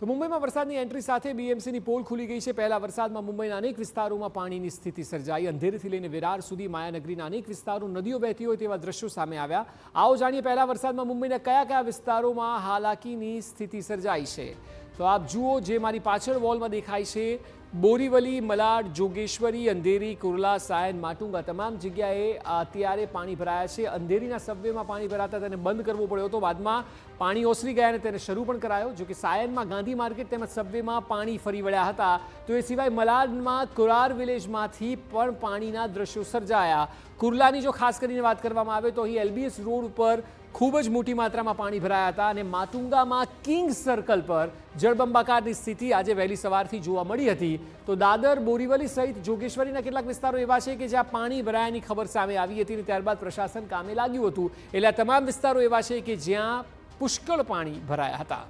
તો મુંબઈમાં વરસાદની એન્ટ્રી સાથે બીએમસીની પોલ ખુલી ગઈ છે। પહેલા વરસાદમાં મુંબઈના અનેક વિસ્તારોમાં પાણીની સ્થિતિ સર્જાઈ। અંધેરીથી લઈને વિરાર સુધી માયાનગરીના અનેક વિસ્તારો નદીઓ વહેતી હોય તેવા દ્રશ્યો સામે આવ્યા। આવો જાણીએ પહેલા વરસાદમાં મુંબઈના કયા કયા વિસ્તારોમાં હાલાકીની સ્થિતિ સર્જાઈ છે। તો આપ જુઓ, જે મારી પાછળ વોલમાં દેખાય છે, બોરીવલી, મલાડ, જોગેશ્વરી, અંધેરી, કુર્લા, સાયન, માટુંગા તમામ જગ્યાએ અત્યારે પાણી ભરાયા છે। અંધેરીના સબવેમાં પાણી ભરાતા તેને બંધ કરવો પડ્યો હતો, બાદમાં પાણી ઓસરી ગયા અને તેને શરૂ પણ કરાયો। જો કે સાયનમાં ગાંધી માર્કેટ તેમજ સબવેમાં પાણી ફરી વળ્યા હતા। તો એ સિવાય મલાડમાં કુરાર વિલેજમાંથી પણ પાણીના દ્રશ્યો સર્જાયા। કુર્લાની જો ખાસ કરીને વાત કરવામાં આવે તો અહીં એલબીએસ રોડ ઉપર ખૂબ જ મોટી માત્રામાં પાણી ભરાયા હતા અને માટુંગામાં કિંગ સર્કલ પર જળબંબાકારની સ્થિતિ આજે વહેલી સવારથી જોવા મળી હતી। તો દાદર, બોરીવલી સહિત જોગેશ્વરીના કેટલાક વિસ્તારો એવા છે કે જ્યાં પાણી ભરાયાની ખબર સામે આવી હતી અને ત્યારબાદ પ્રશાસન કામે લાગ્યું હતું। એટલે આ તમામ વિસ્તારો એવા છે કે જ્યાં પુષ્કળ પાણી ભરાયા હતા।